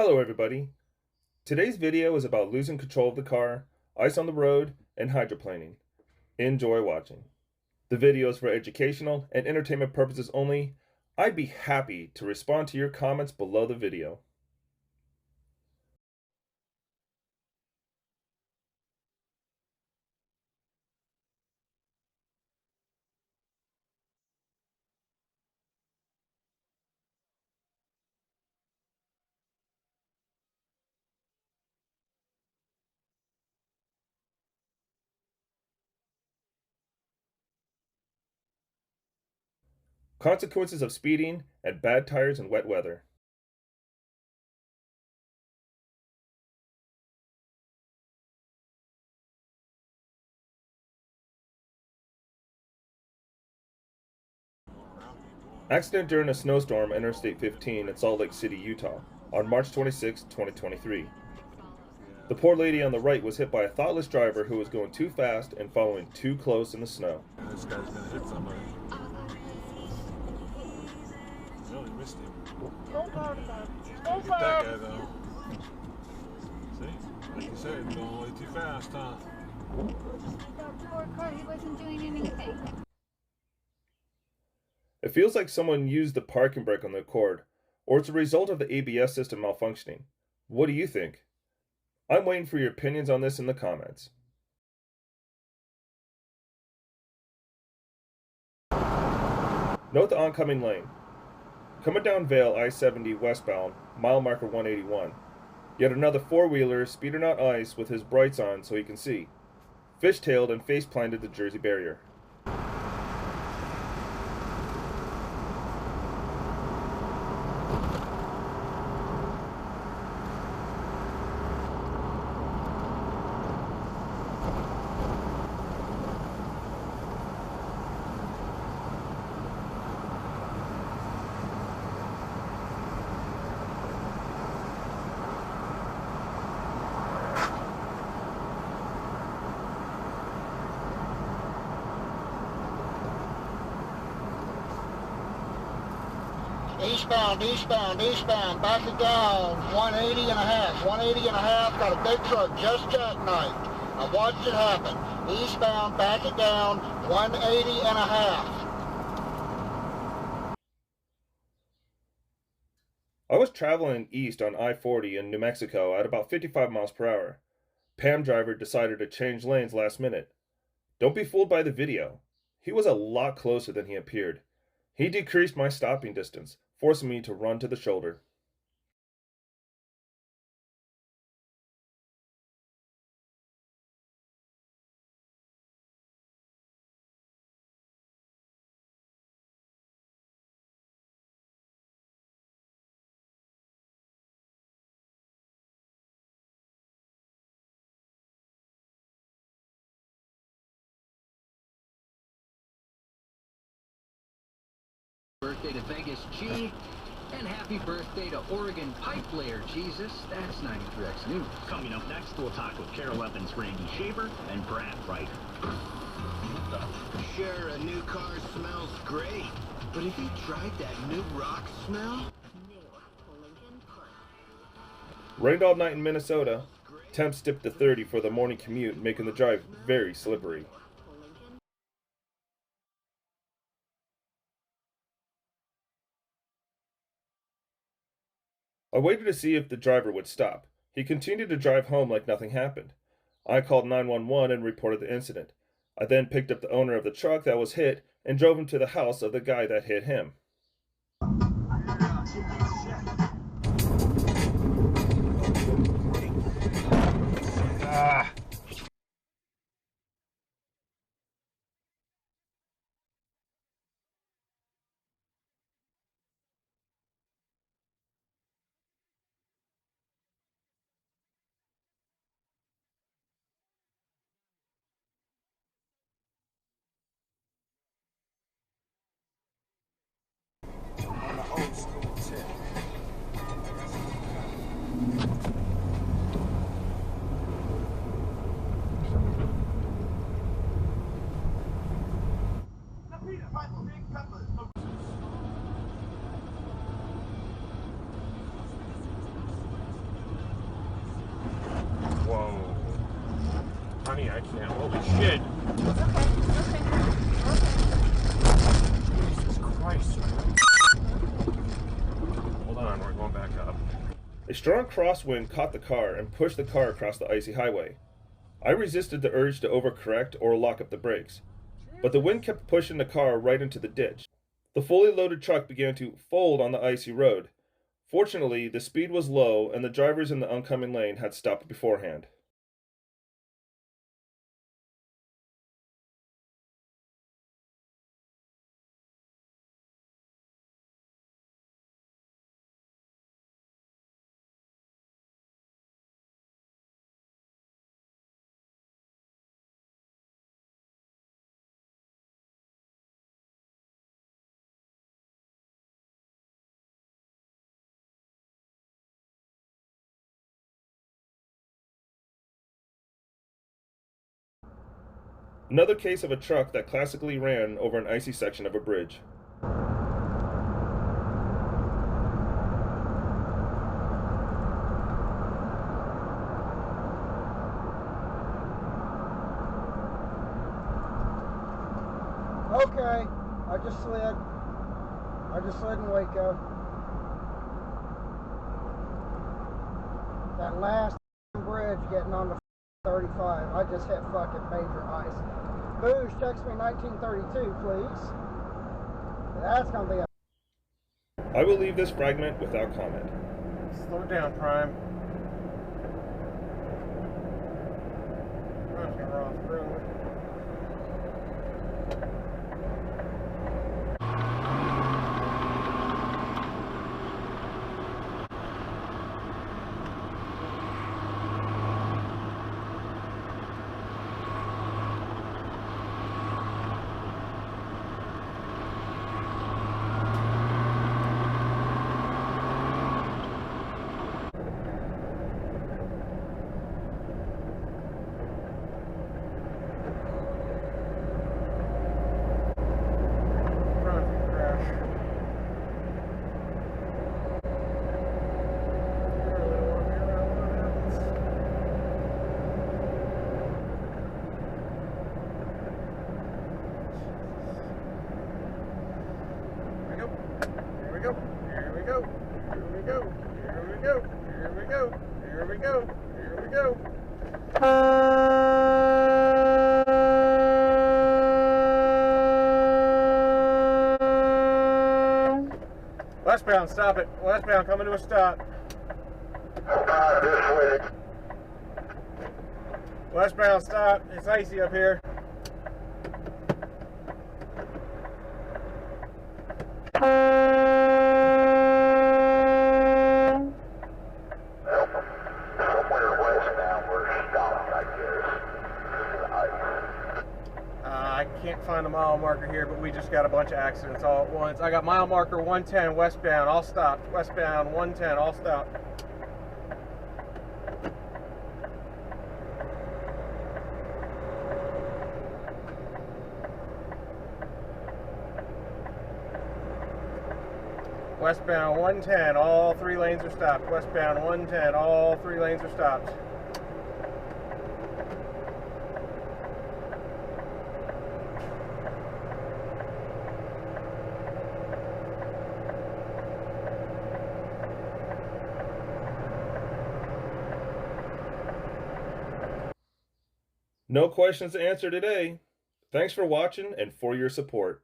Hello everybody. Today's video is about losing control of the car, ice on the road, and hydroplaning. Enjoy watching. The video is for educational and entertainment purposes only. I'd be happy to respond to your comments below the video. Consequences of speeding and bad tires in wet weather. Accident during a snowstorm on Interstate 15 in Salt Lake City, Utah, on March 26, 2023. The poor lady on the right was hit by a thoughtless driver who was going too fast and following too close in the snow. This guy's gonna hit somebody. Really missed him. Get that guy though. See? Like you said, going way too fast, huh? That poor car, he wasn't doing anything. It feels like someone used the parking brake on the Accord, or it's a result of the ABS system malfunctioning. What do you think? I'm waiting for your opinions on this in the comments. Note the oncoming lane. Coming down Vail I-70 westbound, mile marker 181. Yet another four-wheeler speeding on ice with his brights on so he can see. Fishtailed and face-planted the Jersey barrier. Eastbound, back it down, 180 and a half, 180 and a half, got a big truck just jackknifed. I watched it happen. Eastbound, back it down, 180 and a half. I was traveling east on I-40 in New Mexico at about 55 miles per hour. Pam driver decided to change lanes last minute. Don't be fooled by the video. He was a lot closer than he appeared. He decreased my stopping distance, forcing me to run to the shoulder. Birthday to Vegas G, and happy birthday to Oregon pipe layer Jesus. That's 93X News. Coming up next, we'll talk with Carol Evans, Randy Shaver, and Brad Wright. Sure, a new car smells great, but have you tried that new rock smell? Rained all night in Minnesota. Temps dipped to 30 for the morning commute, making the drive very slippery. I waited to see if the driver would stop. He continued to drive home like nothing happened. I called 911 and reported the incident. I then picked up the owner of the truck that was hit and drove him to the house of the guy that hit him. catch now. Holy shit. Okay. Jesus Christ. Hold on, we're going back up. A strong crosswind caught the car and pushed the car across the icy highway. I resisted the urge to overcorrect or lock up the brakes, but the wind kept pushing the car right into the ditch. The fully loaded truck began to fold on the icy road. Fortunately, the speed was low and the drivers in the oncoming lane had stopped beforehand. Another case of a truck that classically ran over an icy section of a bridge. Okay, I just slid in Waco. That last bridge getting on the 35, I just hit fucking major ice. Boosh, text me 1932, please. That's gonna be a... I will leave this fragment without comment. Slow down, Prime. Prime's gonna run off the road. Westbound, stop it. Westbound, coming to a stop. Westbound, stop. It's icy up here. I can't find a mile marker here, but we just got a bunch of accidents all at once. I got mile marker 110 westbound, all stopped. Westbound 110, all stopped. Westbound 110, all 3 lanes are stopped. Westbound 110, all 3 lanes are stopped. No questions to answer today. Thanks for watching and for your support.